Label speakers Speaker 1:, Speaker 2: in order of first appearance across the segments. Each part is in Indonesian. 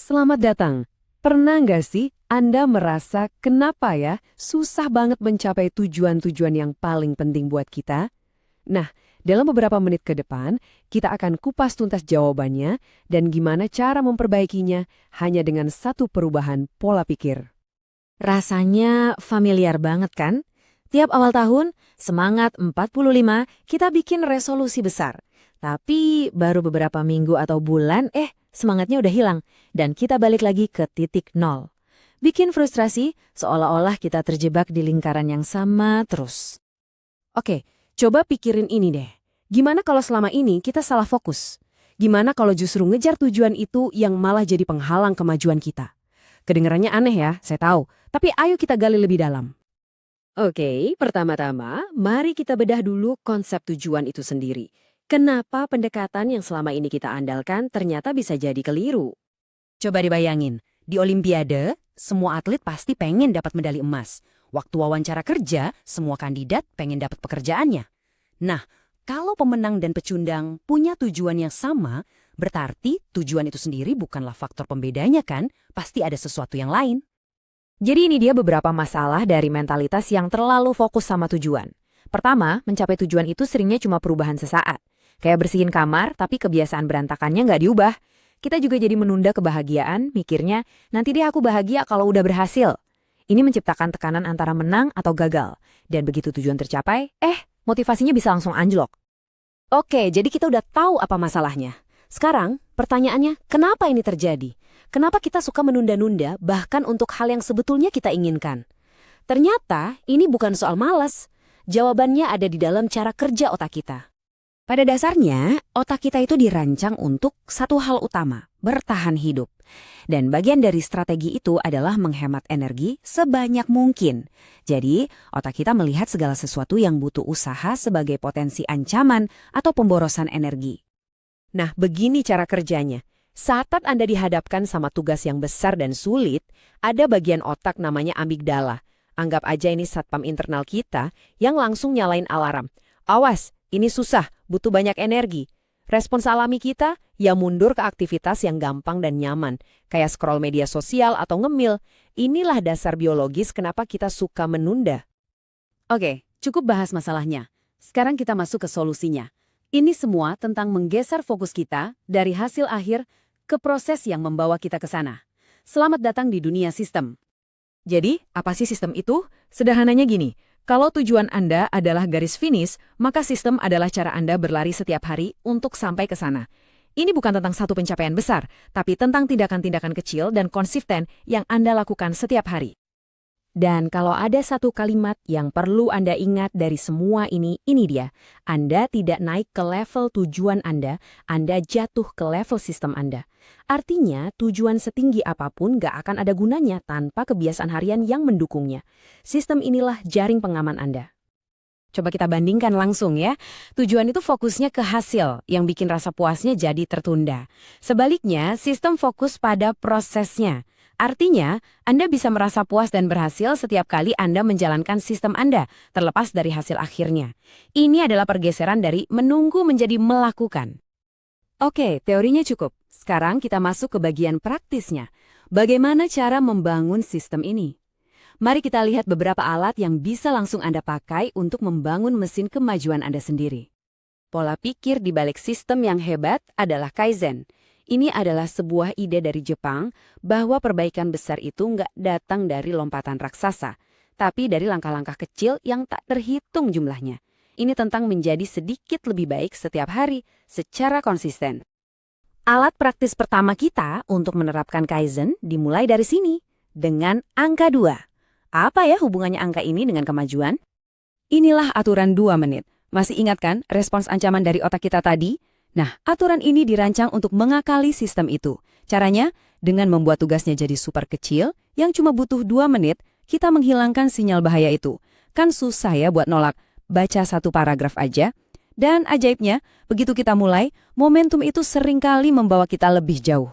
Speaker 1: Selamat datang. Pernah nggak sih Anda merasa kenapa ya susah banget mencapai tujuan-tujuan yang paling penting buat kita? Nah, dalam beberapa menit ke depan, kita akan kupas tuntas jawabannya dan gimana cara memperbaikinya hanya dengan satu perubahan pola pikir.
Speaker 2: Rasanya familiar banget kan? Tiap awal tahun, semangat 45, kita bikin resolusi besar. Tapi baru beberapa minggu atau bulan, semangatnya udah hilang. Dan kita balik lagi ke titik nol. Bikin frustrasi, seolah-olah kita terjebak di lingkaran yang sama terus.
Speaker 1: Oke, coba pikirin ini deh. Gimana kalau selama ini kita salah fokus? Gimana kalau justru ngejar tujuan itu yang malah jadi penghalang kemajuan kita? Kedengarannya aneh ya, saya tahu. Tapi ayo kita gali lebih dalam. Oke, pertama-tama mari kita bedah dulu konsep tujuan itu sendiri. Kenapa pendekatan yang selama ini kita andalkan ternyata bisa jadi keliru? Coba dibayangin, di Olimpiade, semua atlet pasti pengen dapat medali emas. Waktu wawancara kerja, semua kandidat pengen dapat pekerjaannya. Nah, kalau pemenang dan pecundang punya tujuan yang sama, berarti tujuan itu sendiri bukanlah faktor pembedanya kan? Pasti ada sesuatu yang lain.
Speaker 2: Jadi ini dia beberapa masalah dari mentalitas yang terlalu fokus sama tujuan. Pertama, mencapai tujuan itu seringnya cuma perubahan sesaat. Kayak bersihin kamar, tapi kebiasaan berantakannya nggak diubah. Kita juga jadi menunda kebahagiaan, mikirnya, nanti deh aku bahagia kalau udah berhasil. Ini menciptakan tekanan antara menang atau gagal. Dan begitu tujuan tercapai, motivasinya bisa langsung anjlok.
Speaker 1: Oke, jadi kita udah tahu apa masalahnya. Sekarang, pertanyaannya, kenapa ini terjadi? Kenapa kita suka menunda-nunda bahkan untuk hal yang sebetulnya kita inginkan? Ternyata ini bukan soal malas. Jawabannya ada di dalam cara kerja otak kita. Pada dasarnya, otak kita itu dirancang untuk satu hal utama, bertahan hidup. Dan bagian dari strategi itu adalah menghemat energi sebanyak mungkin. Jadi, otak kita melihat segala sesuatu yang butuh usaha sebagai potensi ancaman atau pemborosan energi. Nah, begini cara kerjanya. Saat Anda dihadapkan sama tugas yang besar dan sulit, ada bagian otak namanya amigdala. Anggap aja ini satpam internal kita yang langsung nyalain alarm. Awas, ini susah, butuh banyak energi. Respons alami kita, ya mundur ke aktivitas yang gampang dan nyaman, kayak scroll media sosial atau ngemil. Inilah dasar biologis kenapa kita suka menunda. Oke, cukup bahas masalahnya. Sekarang kita masuk ke solusinya. Ini semua tentang menggeser fokus kita dari hasil akhir ke proses yang membawa kita ke sana. Selamat datang di dunia sistem. Jadi, apa sih sistem itu? Sederhananya gini, kalau tujuan Anda adalah garis finish, maka sistem adalah cara Anda berlari setiap hari untuk sampai ke sana. Ini bukan tentang satu pencapaian besar, tapi tentang tindakan-tindakan kecil dan konsisten yang Anda lakukan setiap hari. Dan kalau ada satu kalimat yang perlu Anda ingat dari semua ini dia. Anda tidak naik ke level tujuan Anda jatuh ke level sistem Anda. Artinya, tujuan setinggi apapun gak akan ada gunanya tanpa kebiasaan harian yang mendukungnya. Sistem inilah jaring pengaman Anda. Coba kita bandingkan langsung ya. Tujuan itu fokusnya ke hasil, yang bikin rasa puasnya jadi tertunda. Sebaliknya, sistem fokus pada prosesnya. Artinya, Anda bisa merasa puas dan berhasil setiap kali Anda menjalankan sistem Anda, terlepas dari hasil akhirnya. Ini adalah pergeseran dari menunggu menjadi melakukan. Oke, teorinya cukup. Sekarang kita masuk ke bagian praktisnya. Bagaimana cara membangun sistem ini? Mari kita lihat beberapa alat yang bisa langsung Anda pakai untuk membangun mesin kemajuan Anda sendiri. Pola pikir di balik sistem yang hebat adalah Kaizen. Ini adalah sebuah ide dari Jepang bahwa perbaikan besar itu nggak datang dari lompatan raksasa, tapi dari langkah-langkah kecil yang tak terhitung jumlahnya. Ini tentang menjadi sedikit lebih baik setiap hari secara konsisten. Alat praktis pertama kita untuk menerapkan Kaizen dimulai dari sini, dengan angka 2. Apa ya hubungannya angka ini dengan kemajuan? Inilah aturan 2 menit. Masih ingat kan respons ancaman dari otak kita tadi? Nah, aturan ini dirancang untuk mengakali sistem itu. Caranya, dengan membuat tugasnya jadi super kecil, yang cuma butuh 2 menit, kita menghilangkan sinyal bahaya itu. Kan susah ya buat nolak, baca satu paragraf aja. Dan ajaibnya, begitu kita mulai, momentum itu seringkali membawa kita lebih jauh.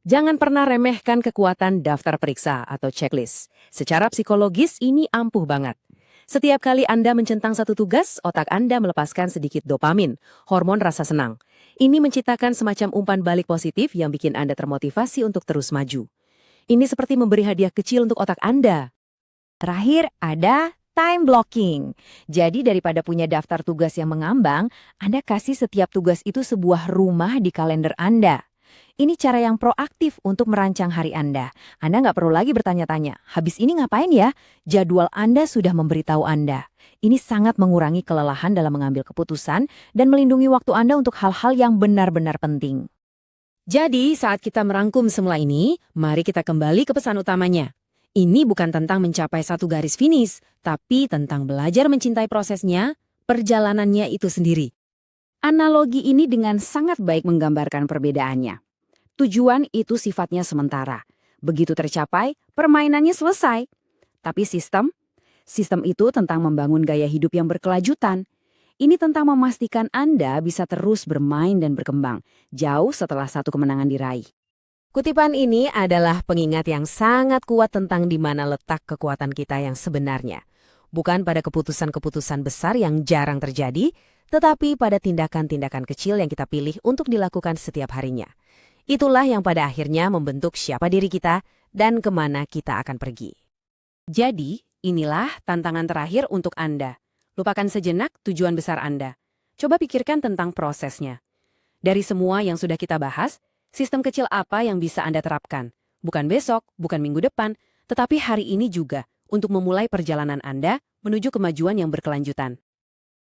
Speaker 1: Jangan pernah remehkan kekuatan daftar periksa atau checklist. Secara psikologis ini ampuh banget. Setiap kali Anda mencentang satu tugas, otak Anda melepaskan sedikit dopamin, hormon rasa senang. Ini menciptakan semacam umpan balik positif yang bikin Anda termotivasi untuk terus maju. Ini seperti memberi hadiah kecil untuk otak Anda.
Speaker 2: Terakhir ada time blocking. Jadi daripada punya daftar tugas yang mengambang, Anda kasih setiap tugas itu sebuah rumah di kalender Anda. Ini cara yang proaktif untuk merancang hari Anda. Anda nggak perlu lagi bertanya-tanya, habis ini ngapain ya? Jadwal Anda sudah memberitahu Anda. Ini sangat mengurangi kelelahan dalam mengambil keputusan dan melindungi waktu Anda untuk hal-hal yang benar-benar penting.
Speaker 1: Jadi, saat kita merangkum semua ini, mari kita kembali ke pesan utamanya. Ini bukan tentang mencapai satu garis finish, tapi tentang belajar mencintai prosesnya, perjalanannya itu sendiri. Analogi ini dengan sangat baik menggambarkan perbedaannya. Tujuan itu sifatnya sementara. Begitu tercapai, permainannya selesai. Tapi sistem itu tentang membangun gaya hidup yang berkelanjutan. Ini tentang memastikan Anda bisa terus bermain dan berkembang, jauh setelah satu kemenangan diraih. Kutipan ini adalah pengingat yang sangat kuat tentang di mana letak kekuatan kita yang sebenarnya. Bukan pada keputusan-keputusan besar yang jarang terjadi, tetapi pada tindakan-tindakan kecil yang kita pilih untuk dilakukan setiap harinya. Itulah yang pada akhirnya membentuk siapa diri kita dan kemana kita akan pergi. Jadi, inilah tantangan terakhir untuk Anda. Lupakan sejenak tujuan besar Anda. Coba pikirkan tentang prosesnya. Dari semua yang sudah kita bahas, sistem kecil apa yang bisa Anda terapkan? Bukan besok, bukan minggu depan, tetapi hari ini juga untuk memulai perjalanan Anda menuju kemajuan yang berkelanjutan.